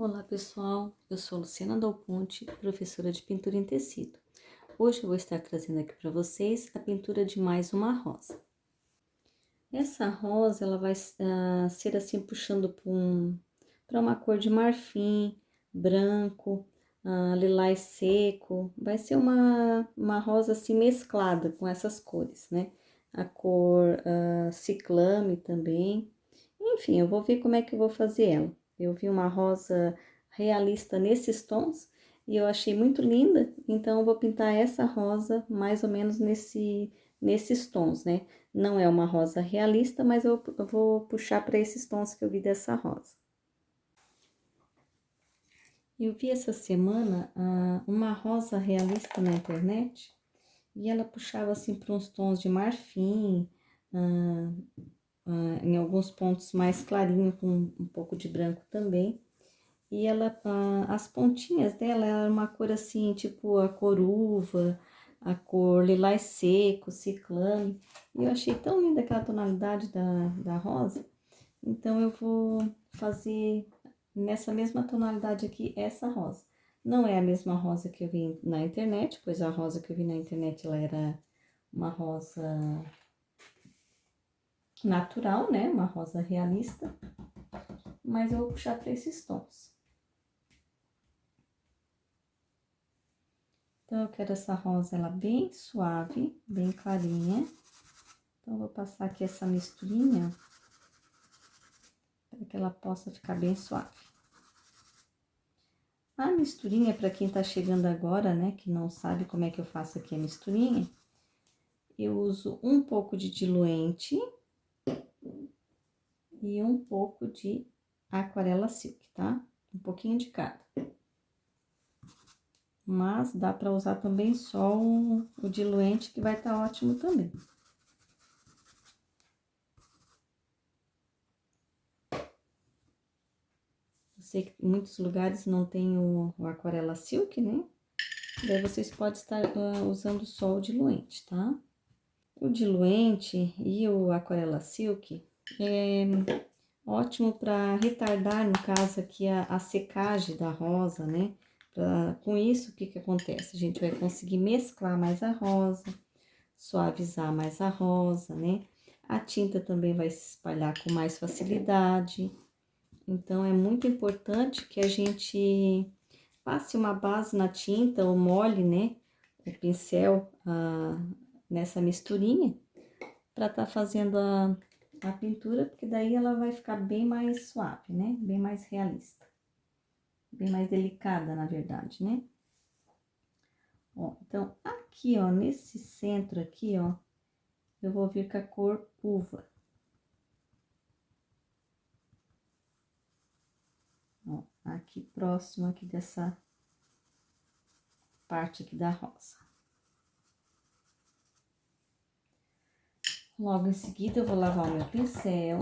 Olá pessoal, eu sou Luciana Dal Ponte, professora de pintura em tecido. Hoje eu vou estar trazendo aqui para vocês a pintura de mais uma rosa. Essa rosa ela vai ser assim puxando para uma cor de marfim, branco, lilás seco. Vai ser uma rosa assim mesclada com essas cores, né? A cor ciclame também. Enfim, eu vou ver como é que eu vou fazer ela. Eu vi uma rosa realista nesses tons e eu achei muito linda, então eu vou pintar essa rosa mais ou menos nesses tons, né? Não é uma rosa realista, mas eu vou puxar para esses tons que eu vi dessa rosa. Eu vi essa semana uma rosa realista na internet e ela puxava assim para uns tons de marfim, em alguns pontos mais clarinho, com um pouco de branco também. E ela, as pontinhas dela, ela era uma cor assim, tipo a cor uva, a cor lilás seco, ciclame. E eu achei tão linda aquela tonalidade da rosa. Então, eu vou fazer nessa mesma tonalidade aqui, essa rosa. Não é a mesma rosa que eu vi na internet, pois a rosa que eu vi na internet, ela era uma rosa natural, né? Uma rosa realista. Mas eu vou puxar para esses tons. Então, eu quero essa rosa, ela bem suave, bem clarinha. Então, eu vou passar aqui essa misturinha, para que ela possa ficar bem suave. A misturinha, para quem tá chegando agora, né, que não sabe como é que eu faço aqui a misturinha, eu uso um pouco de diluente e um pouco de aquarela silk, tá? Um pouquinho de cada. Mas dá para usar também só o diluente, que vai estar ótimo também. Eu sei que em muitos lugares não tem o aquarela silk, né? Daí vocês podem estar usando só o diluente, tá? O diluente e o aquarela silk é ótimo para retardar, no caso aqui, a secagem da rosa, né? Com isso, o que que acontece? A gente vai conseguir mesclar mais a rosa, suavizar mais a rosa, né? A tinta também vai se espalhar com mais facilidade. Então, é muito importante que a gente passe uma base na tinta ou molhe, né? O pincel nessa misturinha para tá fazendo a pintura, porque daí ela vai ficar bem mais suave, né? Bem mais realista. Bem mais delicada, na verdade, né? Ó, então, aqui, ó, nesse centro aqui, ó, eu vou vir com a cor uva. Ó, aqui próximo aqui dessa parte aqui da rosa. Logo em seguida, eu vou lavar o meu pincel.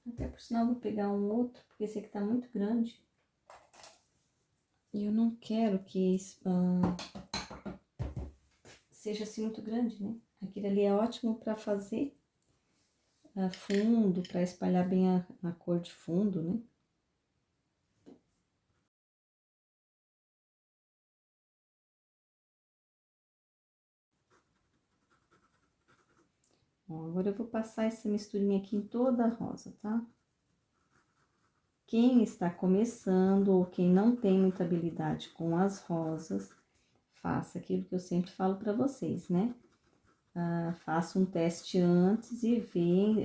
Até por sinal, eu vou pegar um outro, porque esse aqui tá muito grande. E eu não quero que seja assim muito grande, né? Aquele ali é ótimo para fazer fundo, para espalhar bem a cor de fundo, né? Ó, agora eu vou passar essa misturinha aqui em toda a rosa, tá? Quem está começando ou quem não tem muita habilidade com as rosas, faça aquilo que eu sempre falo para vocês, né? Faça um teste antes e vê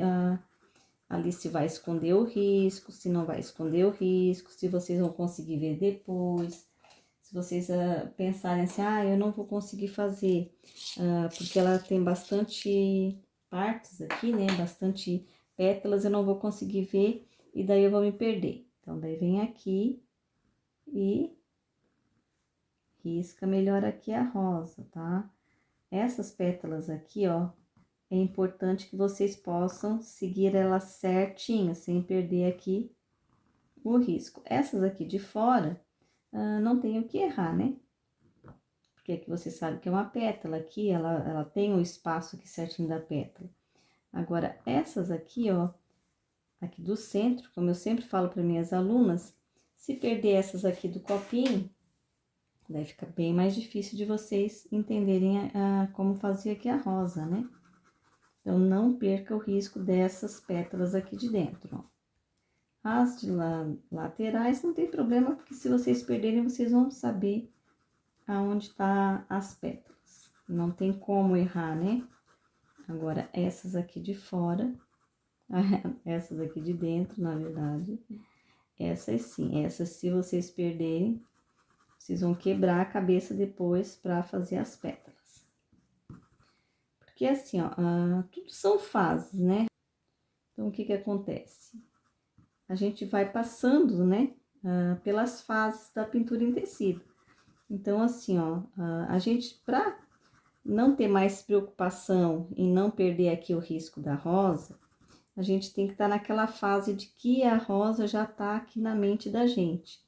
ali se vai esconder o risco, se não vai esconder o risco, se vocês vão conseguir ver depois. Se vocês pensarem assim, eu não vou conseguir fazer, porque ela tem bastante partes aqui, né? Bastante pétalas, eu não vou conseguir ver e daí eu vou me perder. Então, daí vem aqui e risca melhor aqui a rosa, tá? Essas pétalas aqui, ó, é importante que vocês possam seguir ela certinho, sem perder aqui o risco. Essas aqui de fora, não tem o que errar, né? Porque aqui você sabe que é uma pétala, aqui ela tem o espaço aqui certinho da pétala. Agora, essas aqui, ó, aqui do centro, como eu sempre falo para minhas alunas, Se perder essas aqui do copinho, daí fica bem mais difícil de vocês entenderem como fazer aqui a rosa, né? Então, não perca o risco dessas pétalas aqui de dentro, ó. As de laterais não tem problema, porque se vocês perderem, vocês vão saber aonde tá as pétalas. Não tem como errar, né? Agora, essas aqui de fora, essas aqui de dentro, na verdade, essas sim, essas se vocês perderem, vocês vão quebrar a cabeça depois para fazer as pétalas. Porque assim, ó, tudo são fases, né? Então, o que que acontece? A gente vai passando, né, pelas fases da pintura em tecido. Então, assim, ó, a gente, pra não ter mais preocupação em não perder aqui o risco da rosa, a gente tem que estar naquela fase de que a rosa já tá aqui na mente da gente.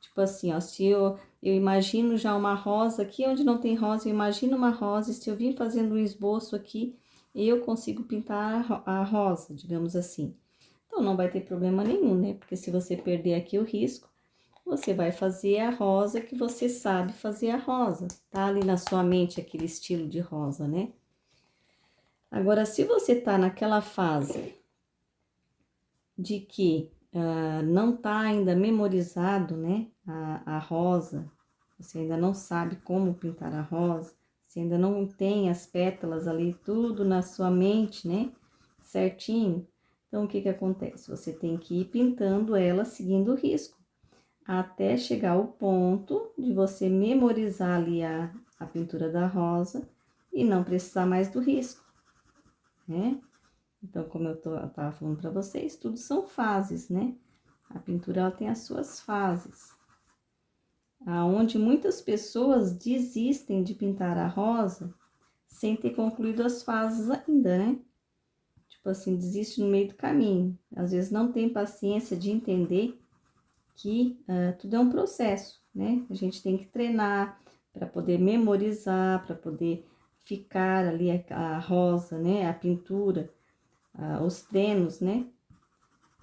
Tipo assim, ó, se eu imagino já uma rosa aqui, onde não tem rosa, eu imagino uma rosa, e se eu vim fazendo um esboço aqui, eu consigo pintar a rosa, digamos assim. Então, não vai ter problema nenhum, né? Porque se você perder aqui o risco, você vai fazer a rosa que você sabe fazer a rosa. Tá ali na sua mente aquele estilo de rosa, né? Agora, se você tá naquela fase de que não tá ainda memorizado, né? A rosa, você ainda não sabe como pintar a rosa, você ainda não tem as pétalas ali tudo na sua mente, né? Certinho. Então, o que que acontece? Você tem que ir pintando ela seguindo o risco, até chegar ao ponto de você memorizar ali a pintura da rosa e não precisar mais do risco, né? Então, como eu tava falando para vocês, tudo são fases, né? A pintura, ela tem as suas fases. Aonde muitas pessoas desistem de pintar a rosa sem ter concluído as fases ainda, né? Tipo assim, desiste no meio do caminho. Às vezes não tem paciência de entender que tudo é um processo, né? A gente tem que treinar para poder memorizar, para poder ficar ali a rosa, né? A pintura, os treinos, né?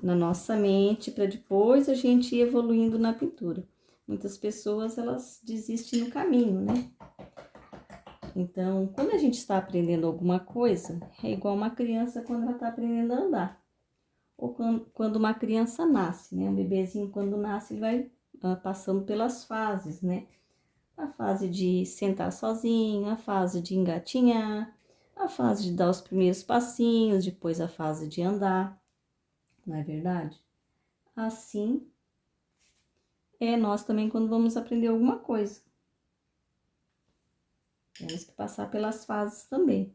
Na nossa mente, para depois a gente ir evoluindo na pintura. Muitas pessoas, elas desistem no caminho, né? Então, quando a gente está aprendendo alguma coisa, é igual uma criança quando ela está aprendendo a andar. Ou quando uma criança nasce, né? Um bebezinho, quando nasce, ele vai passando pelas fases, né? A fase de sentar sozinho, a fase de engatinhar, a fase de dar os primeiros passinhos, depois a fase de andar, não é verdade? Assim é nós também quando vamos aprender alguma coisa. Temos que passar pelas fases também.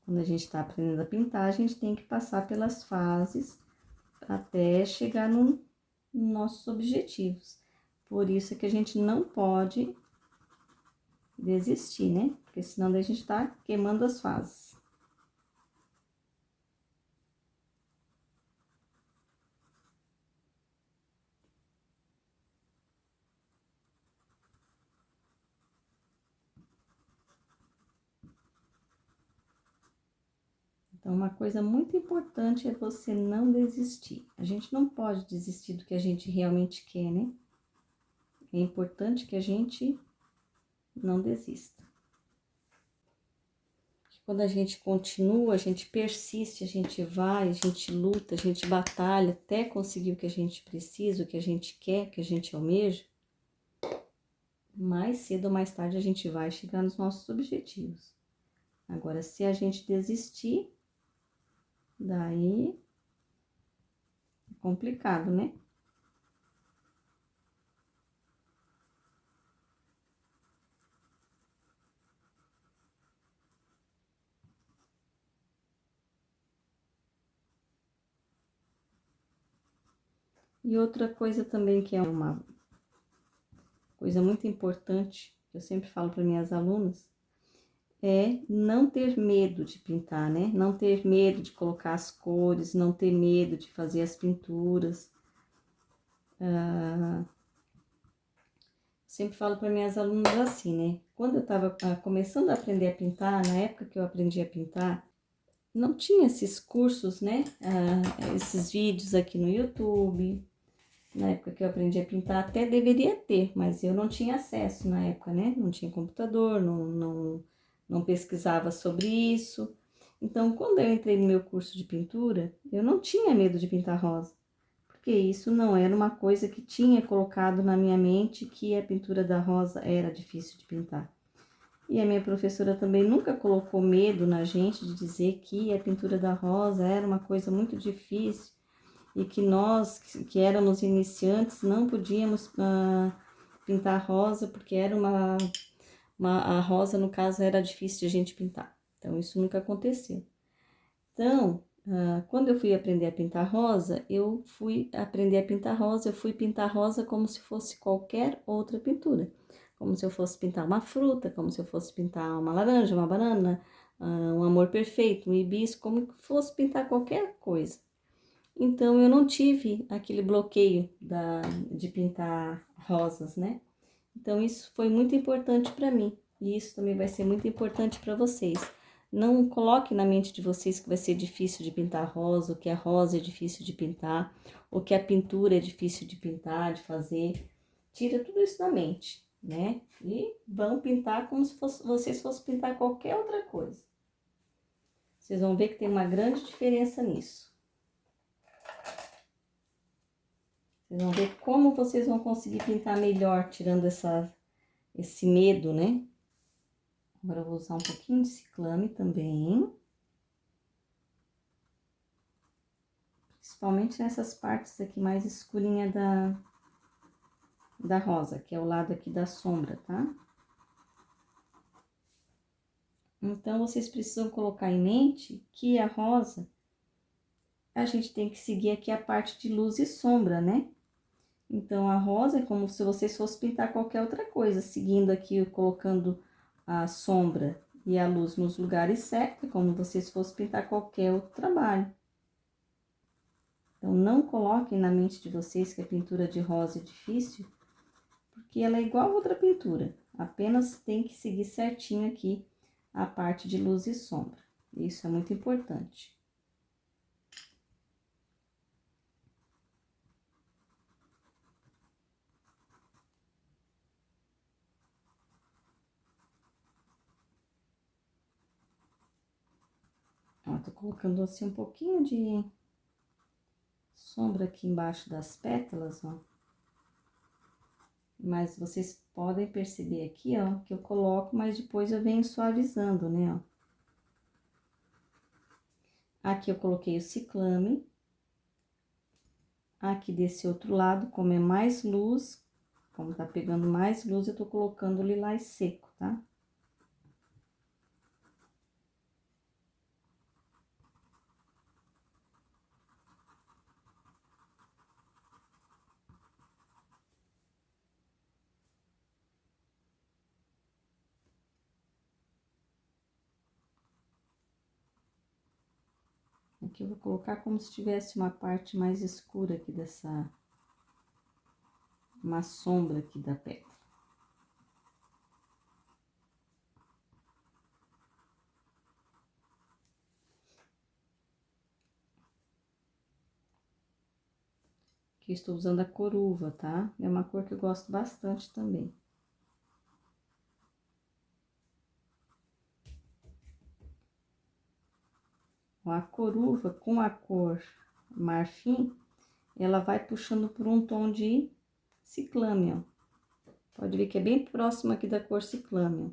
Quando a gente está aprendendo a pintar, a gente tem que passar pelas fases até chegar nos nossos objetivos. Por isso é que a gente não pode desistir, né? Porque senão daí a gente tá queimando as fases. Então, uma coisa muito importante é você não desistir. A gente não pode desistir do que a gente realmente quer, né? É importante que a gente não desista. Porque quando a gente continua, a gente persiste, a gente vai, a gente luta, a gente batalha até conseguir o que a gente precisa, o que a gente quer, o que a gente almeja, mais cedo ou mais tarde a gente vai chegar nos nossos objetivos. Agora, se a gente desistir, daí é complicado, né? E outra coisa também que é uma coisa muito importante, que eu sempre falo para minhas alunas, é não ter medo de pintar, né? Não ter medo de colocar as cores, não ter medo de fazer as pinturas. Sempre falo para minhas alunas assim, né? Quando eu estava começando a aprender a pintar, na época que eu aprendi a pintar, não tinha esses cursos, né? Esses vídeos aqui no YouTube. Na época que eu aprendi a pintar, até deveria ter, mas eu não tinha acesso na época, né? Não tinha computador, não pesquisava sobre isso. Então, quando eu entrei no meu curso de pintura, eu não tinha medo de pintar rosa, porque isso não era uma coisa que tinha colocado na minha mente que a pintura da rosa era difícil de pintar. E a minha professora também nunca colocou medo na gente de dizer que a pintura da rosa era uma coisa muito difícil e que nós, que éramos iniciantes, não podíamos pintar rosa, porque era a rosa, no caso, era difícil de a gente pintar. Então, isso nunca aconteceu. Então, quando eu fui aprender a pintar rosa, eu fui pintar rosa como se fosse qualquer outra pintura. Como se eu fosse pintar uma fruta, como se eu fosse pintar uma laranja, uma banana, um amor perfeito, um hibisco, como se fosse pintar qualquer coisa. Então, eu não tive aquele bloqueio de pintar rosas, né? Então, isso foi muito importante para mim. E isso também vai ser muito importante para vocês. Não coloque na mente de vocês que vai ser difícil de pintar rosa, ou que a rosa é difícil de pintar, ou que a pintura é difícil de pintar, de fazer. Tira tudo isso da mente, né? E vão pintar como se vocês fossem pintar qualquer outra coisa. Vocês vão ver que tem uma grande diferença nisso. Vocês vão ver como vocês vão conseguir pintar melhor, tirando esse medo, né? Agora eu vou usar um pouquinho de ciclame também. Principalmente nessas partes aqui mais escurinha da rosa, que é o lado aqui da sombra, tá? Então, vocês precisam colocar em mente que a rosa, a gente tem que seguir aqui a parte de luz e sombra, né? Então, a rosa é como se vocês fossem pintar qualquer outra coisa, seguindo aqui, colocando a sombra e a luz nos lugares certos, como vocês fossem pintar qualquer outro trabalho. Então, não coloquem na mente de vocês que a pintura de rosa é difícil, porque ela é igual a outra pintura, apenas tem que seguir certinho aqui a parte de luz e sombra. Isso é muito importante. Ó, tô colocando assim um pouquinho de sombra aqui embaixo das pétalas, ó. Mas vocês podem perceber aqui, ó, que eu coloco, mas depois eu venho suavizando, né, ó. Aqui eu coloquei o ciclame. Aqui desse outro lado, como é mais luz, como tá pegando mais luz, eu tô colocando o lilás seco, tá? Aqui eu vou colocar como se tivesse uma parte mais escura aqui uma sombra aqui da pétala. Aqui eu estou usando a coruva, tá? É uma cor que eu gosto bastante também. A coruva com a cor marfim, ela vai puxando por um tom de ciclame, ó. Pode ver que é bem próximo aqui da cor ciclame, ó.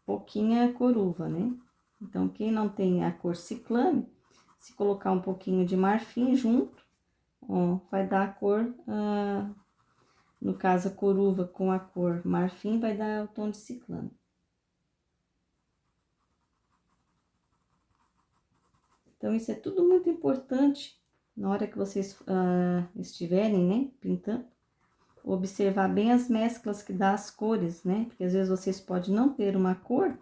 Pouquinho é a coruva, né? Então, quem não tem a cor ciclame, se colocar um pouquinho de marfim junto, ó, vai dar a cor, no caso, a coruva com a cor marfim, vai dar o tom de ciclame. Então, isso é tudo muito importante na hora que vocês estiverem, né, pintando. Observar bem as mesclas que dá as cores, né? Porque às vezes vocês podem não ter uma cor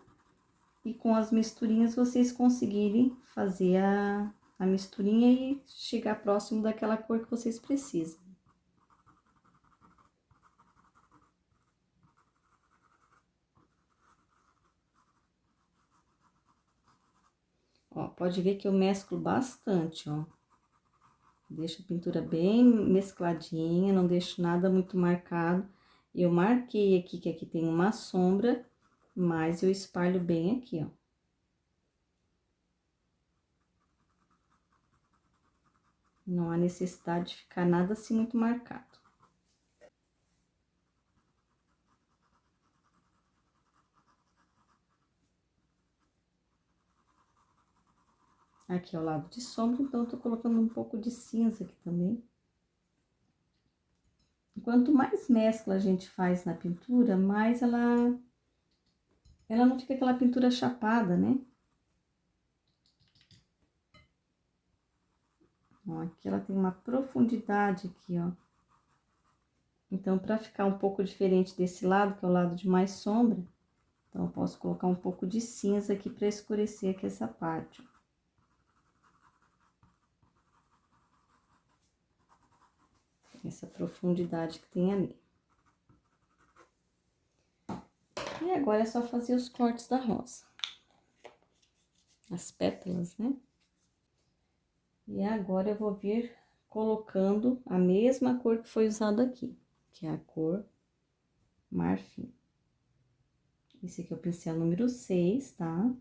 e com as misturinhas vocês conseguirem fazer a misturinha e chegar próximo daquela cor que vocês precisam. Ó, pode ver que eu mesclo bastante, ó. Deixo a pintura bem mescladinha, não deixo nada muito marcado. Eu marquei aqui que aqui tem uma sombra, mas eu espalho bem aqui, ó. Não há necessidade de ficar nada assim muito marcado. Aqui é o lado de sombra, então eu tô colocando um pouco de cinza aqui também. Quanto mais mescla a gente faz na pintura, mais ela não fica aquela pintura chapada, né? Ó, aqui ela tem uma profundidade aqui, ó. Então, para ficar um pouco diferente desse lado, que é o lado de mais sombra, então, eu posso colocar um pouco de cinza aqui para escurecer aqui essa parte, ó. Essa profundidade que tem ali. E agora é só fazer os cortes da rosa. As pétalas, né? E agora eu vou vir colocando a mesma cor que foi usada aqui, que é a cor marfim. Esse aqui é o pincel número 6, tá?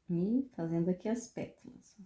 E fazendo aqui as pétalas.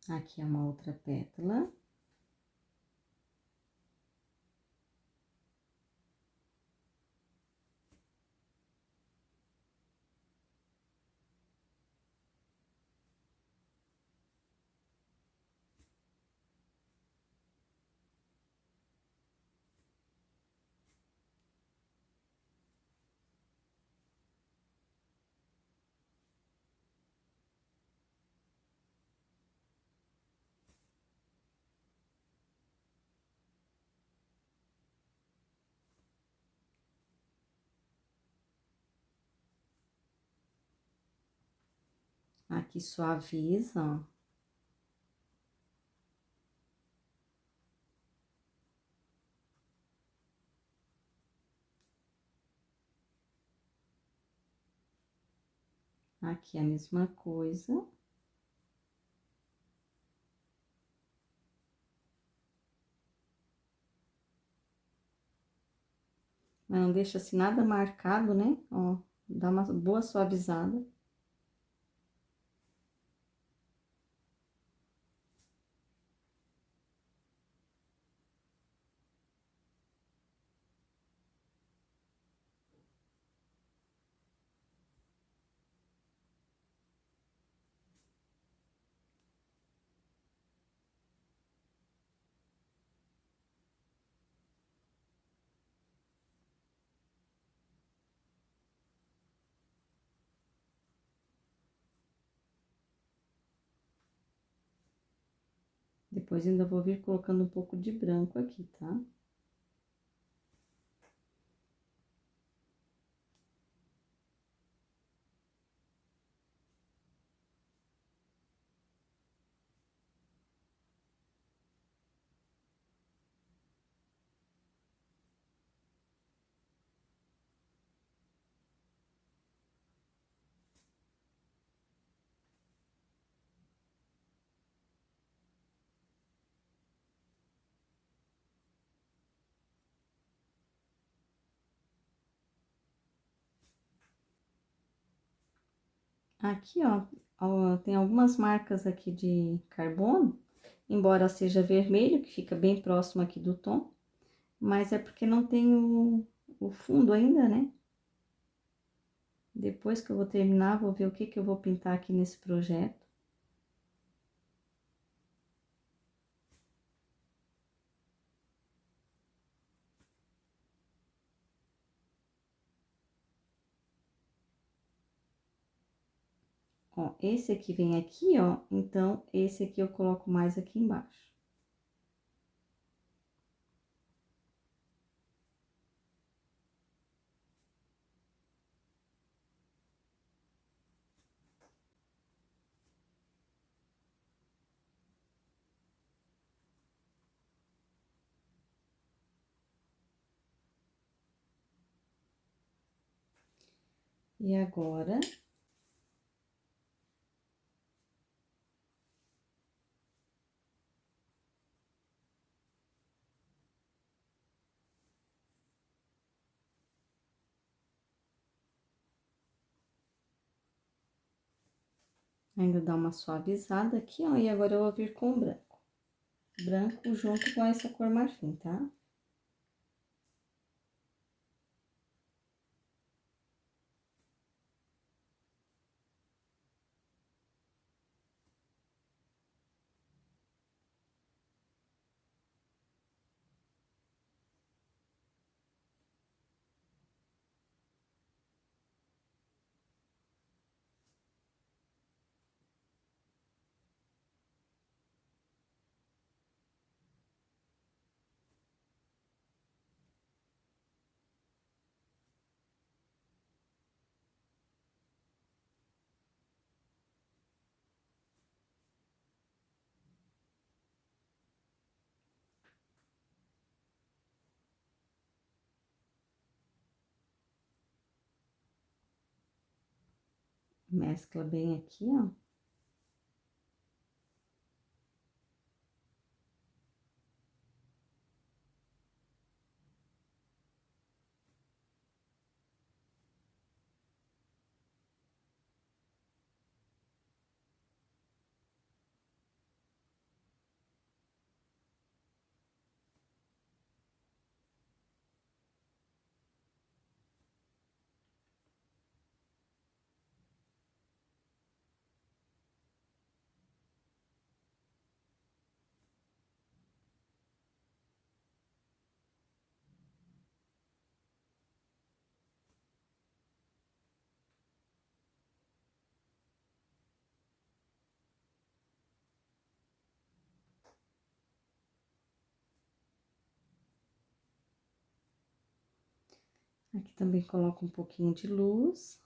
Aqui é uma outra pétala. Aqui suaviza, ó. Aqui a mesma coisa. Mas não deixa assim nada marcado, né? Ó, dá uma boa suavizada. Depois ainda vou vir colocando um pouco de branco aqui, tá? Aqui, ó, tem algumas marcas aqui de carbono, embora seja vermelho, que fica bem próximo aqui do tom, mas é porque não tem o fundo ainda, né? Depois que eu vou terminar, vou ver o que que eu vou pintar aqui nesse projeto. Ó, esse aqui vem aqui, ó, então esse aqui eu coloco mais aqui embaixo. E agora, ainda dá uma suavizada aqui, ó, e agora eu vou vir com o branco. Branco junto com essa cor marfim, tá? Mescla bem aqui, ó. Aqui também coloco um pouquinho de luz.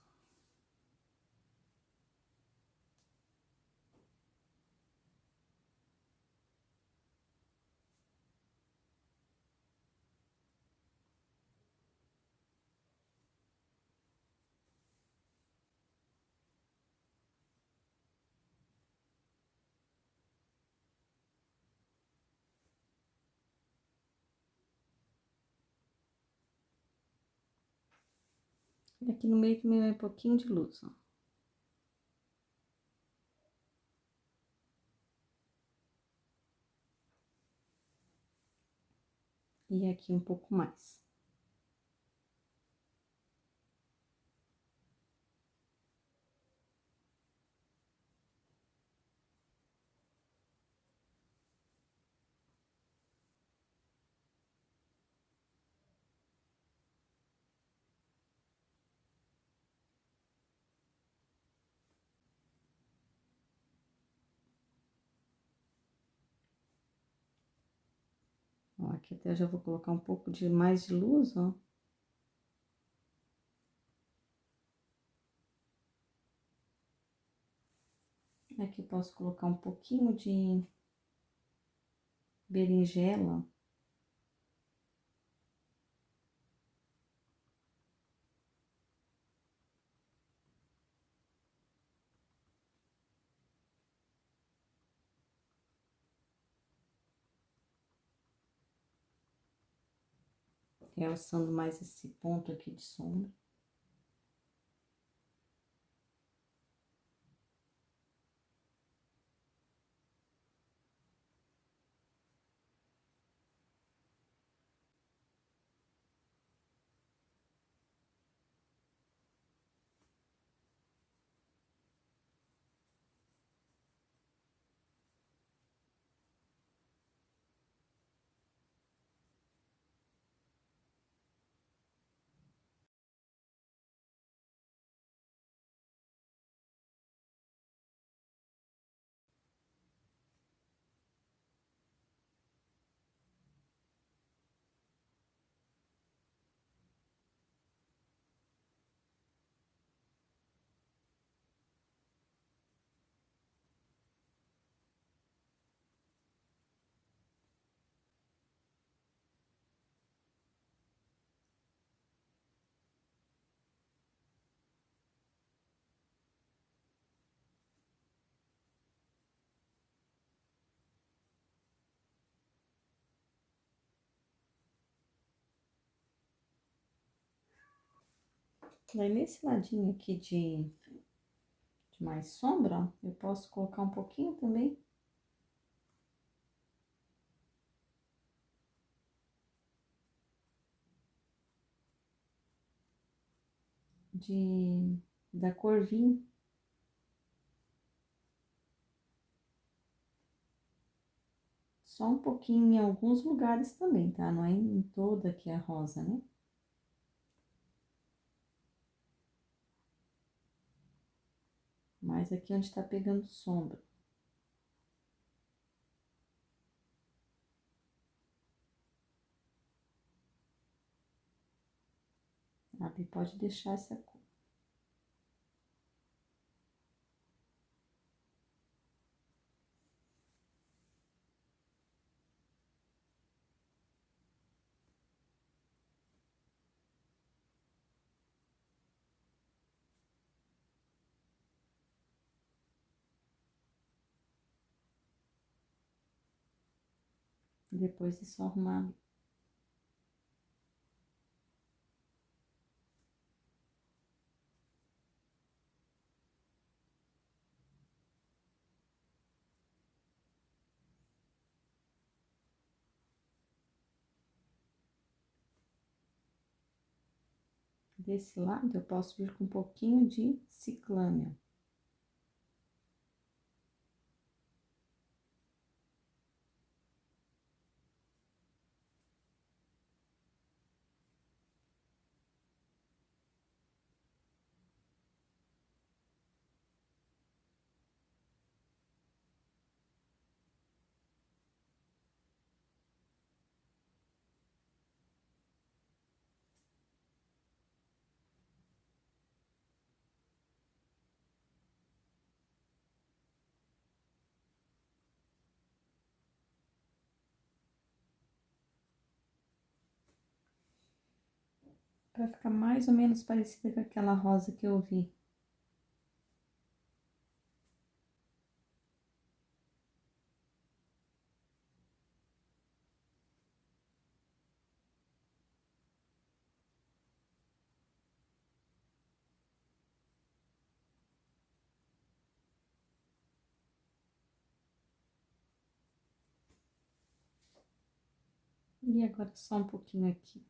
E aqui no meio também vai um pouquinho de luz, ó. E aqui um pouco mais. Ó, aqui até eu já vou colocar um pouco de mais de luz, ó. Aqui eu posso colocar um pouquinho de berinjela. Realçando mais esse ponto aqui de sombra. Daí, nesse ladinho aqui de mais sombra, ó, eu posso colocar um pouquinho também da cor vinho. Só um pouquinho em alguns lugares também, tá? Não é em toda que é rosa, né? Mas aqui onde tá pegando sombra. Aí pode deixar essa cor. Depois é só arrumar. Desse lado, eu posso vir com um pouquinho de ciclâmea. Pra ficar mais ou menos parecida com aquela rosa que eu vi. E agora só um pouquinho aqui.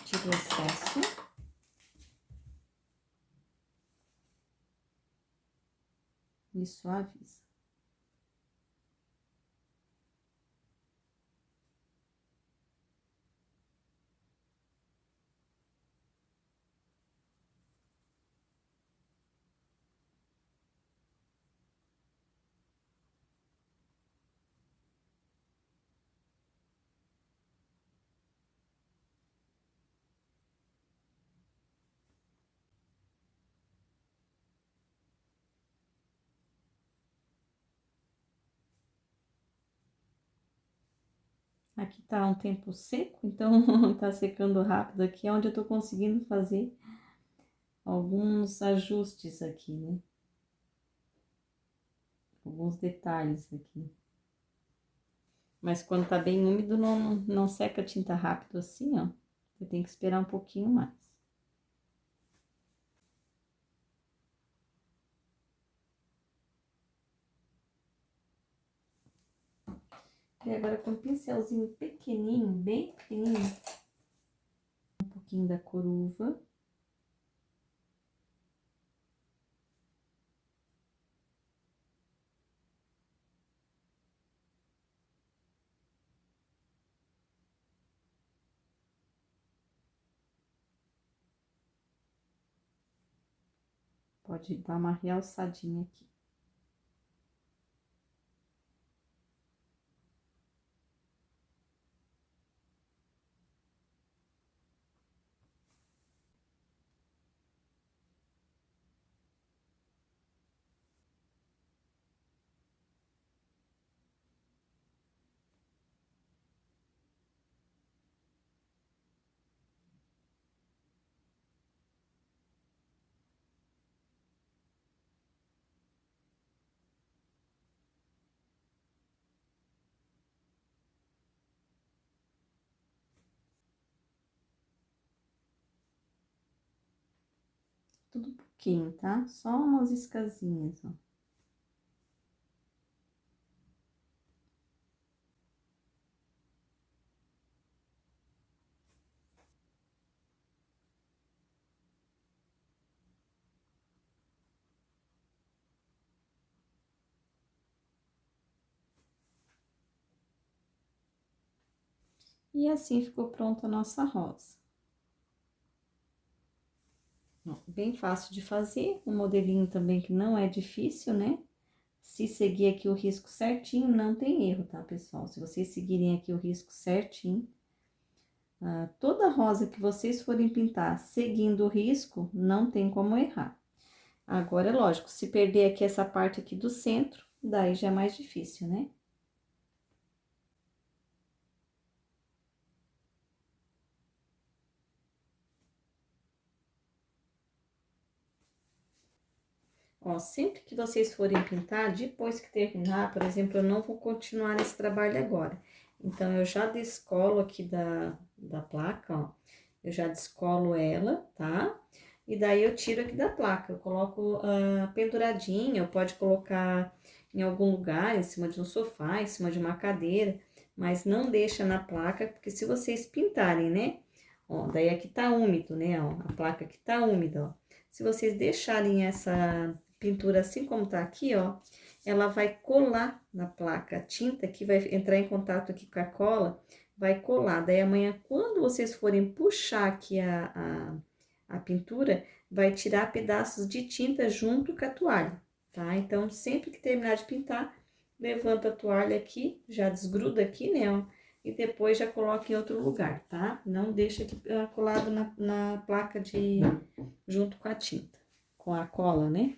Tira o excesso. E suaviza. Aqui tá um tempo seco, então tá secando rápido aqui, é onde eu tô conseguindo fazer alguns ajustes aqui, né? Alguns detalhes aqui. Mas quando tá bem úmido, não seca a tinta rápido assim, ó. Você tem que esperar um pouquinho mais. E agora com um pincelzinho pequenininho, bem pequenininho, um pouquinho da cor uva. Pode dar uma realçadinha aqui. tudo pouquinho, tá? Só umas escasinhas, ó. E assim ficou pronta a nossa rosa. Ó, bem fácil de fazer, um modelinho também que não é difícil, né? Se seguir aqui o risco certinho, não tem erro, tá, pessoal? Se vocês seguirem aqui o risco certinho, toda rosa que vocês forem pintar seguindo o risco, não tem como errar. Agora, é lógico, se perder aqui essa parte aqui do centro, daí já é mais difícil, né? Ó, sempre que vocês forem pintar, depois que terminar, por exemplo, eu não vou continuar esse trabalho agora. Então, eu já descolo aqui da placa, ó. Eu já descolo ela, tá? E daí, eu tiro aqui da placa. Eu coloco penduradinha, ou pode colocar em algum lugar, em cima de um sofá, em cima de uma cadeira. Mas não deixa na placa, porque se vocês pintarem, né? Ó, daí aqui tá úmido, né? Ó, a placa aqui tá úmida, ó. Se vocês deixarem essa pintura assim como tá aqui, ó, ela vai colar na placa. A tinta que vai entrar em contato aqui com a cola, vai colar. Daí amanhã, quando vocês forem puxar aqui a pintura, vai tirar pedaços de tinta junto com a toalha, tá? Então, sempre que terminar de pintar, levanta a toalha aqui, já desgruda aqui, né, ó, e depois já coloca em outro lugar, tá? Não deixa aqui colado na placa junto com a tinta, com a cola, né?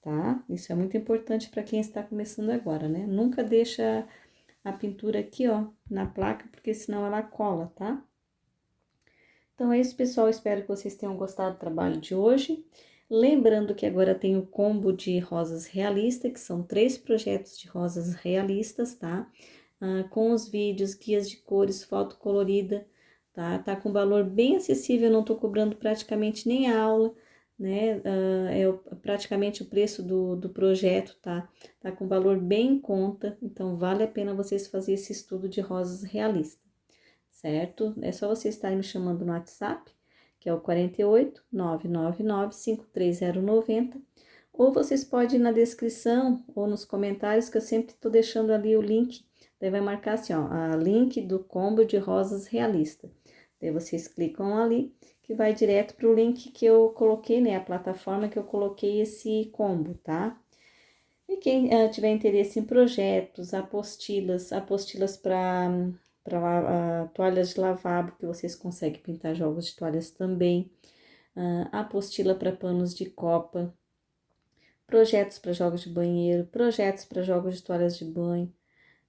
Tá? Isso é muito importante para quem está começando agora, né? Nunca deixa a pintura aqui, ó, na placa, porque senão ela cola, tá? Então é isso, pessoal. Espero que vocês tenham gostado do trabalho de hoje. Lembrando que agora tem o combo de rosas realista, que são 3 projetos de rosas realistas, tá? Com os vídeos, guias de cores, foto colorida, tá? Tá com valor bem acessível, não tô cobrando praticamente nem a aula, né? Praticamente o preço do projeto, tá? Tá com valor bem em conta, então vale a pena vocês fazerem esse estudo de rosas realistas, certo? É só vocês estarem me chamando no WhatsApp, que é o 48 999 53090, ou vocês podem ir na descrição ou nos comentários, que eu sempre tô deixando ali o link. Daí vai marcar assim, ó, a link do combo de rosas realista. Daí vocês clicam ali, que vai direto pro link que eu coloquei, né, a plataforma que eu coloquei esse combo, tá? E quem tiver interesse em projetos, apostilas para toalhas de lavabo, que vocês conseguem pintar jogos de toalhas também, apostila para panos de copa, projetos para jogos de banheiro, projetos para jogos de toalhas de banho.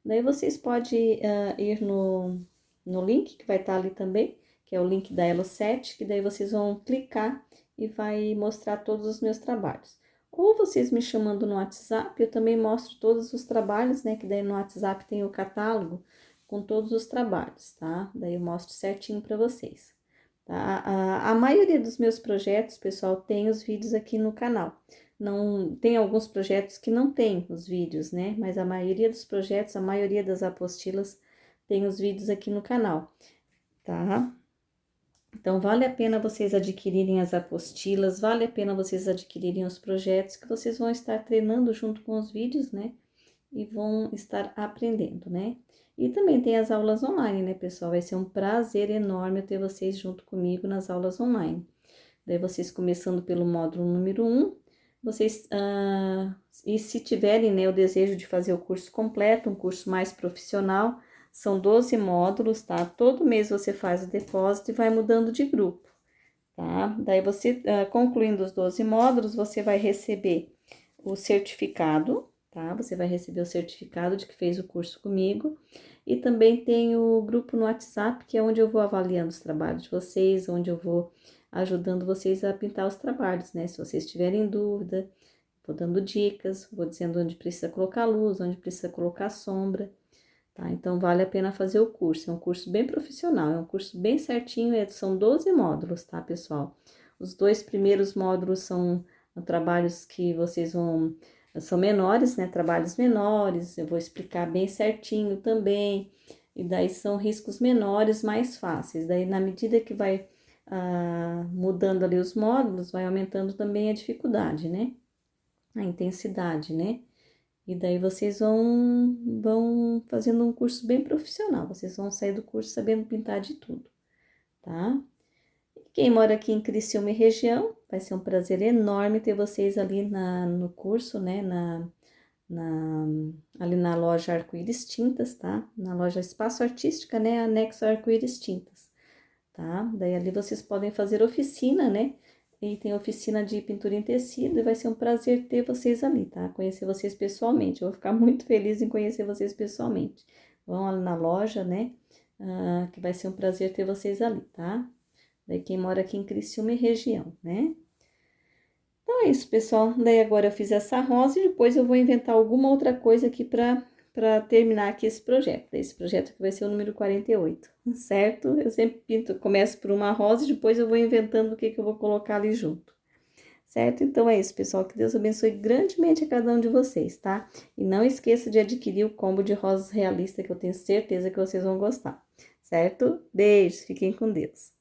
Daí vocês podem ir no link que vai estar ali também, que é o link da Elo7, que daí vocês vão clicar e vai mostrar todos os meus trabalhos. Ou vocês me chamando no WhatsApp, eu também mostro todos os trabalhos, né? Que daí no WhatsApp tem o catálogo com todos os trabalhos, tá? Daí eu mostro certinho para vocês. Tá? A maioria dos meus projetos, pessoal, tem os vídeos aqui no canal. Não tem alguns projetos que não tem os vídeos, né? Mas a maioria dos projetos, a maioria das apostilas tem os vídeos aqui no canal, tá? Então, vale a pena vocês adquirirem as apostilas, vale a pena vocês adquirirem os projetos, que vocês vão estar treinando junto com os vídeos, né? E vão estar aprendendo, né? E também tem as aulas online, né, pessoal? Vai ser um prazer enorme ter vocês junto comigo nas aulas online. Daí, vocês começando pelo módulo número 1, vocês, e se tiverem, né, o desejo de fazer o curso completo, um curso mais profissional, são 12 módulos, tá? Todo mês você faz o depósito e vai mudando de grupo, tá? Daí, você, concluindo os 12 módulos, você vai receber o certificado, tá? Você vai receber o certificado de que fez o curso comigo. E também tem o grupo no WhatsApp, que é onde eu vou avaliando os trabalhos de vocês, onde eu vou ajudando vocês a pintar os trabalhos, né? Se vocês tiverem dúvida, vou dando dicas, vou dizendo onde precisa colocar luz, onde precisa colocar sombra, tá? Então, vale a pena fazer o curso. É um curso bem profissional, é um curso bem certinho, são 12 módulos, tá, pessoal? Os 2 primeiros módulos são trabalhos que vocês são menores, né? Trabalhos menores, eu vou explicar bem certinho também. E daí são riscos menores, mais fáceis. Daí, na medida que vai mudando ali os módulos, vai aumentando também a dificuldade, né? A intensidade, né? E daí vocês vão fazendo um curso bem profissional, vocês vão sair do curso sabendo pintar de tudo, tá? Quem mora aqui em Criciúma e região, vai ser um prazer enorme ter vocês ali no curso, né? Ali na loja Arco-Íris Tintas, tá? Na loja Espaço Artística, né? Anexo Arco-Íris Tintas, tá? Daí ali vocês podem fazer oficina, né? E tem oficina de pintura em tecido e vai ser um prazer ter vocês ali, tá? Conhecer vocês pessoalmente. Eu vou ficar muito feliz em conhecer vocês pessoalmente. Vão ali na loja, né? Que vai ser um prazer ter vocês ali, tá? Daí quem mora aqui em Criciúma e região, né? Então é isso, pessoal. Daí agora eu fiz essa rosa e depois eu vou inventar alguma outra coisa aqui para terminar aqui esse projeto. Esse projeto que vai ser o número 48, certo? Eu sempre pinto, começo por uma rosa e depois eu vou inventando o que eu vou colocar ali junto. Certo? Então é isso, pessoal. Que Deus abençoe grandemente a cada um de vocês, tá? E não esqueça de adquirir o combo de rosas realista que eu tenho certeza que vocês vão gostar. Certo? Beijos, fiquem com Deus.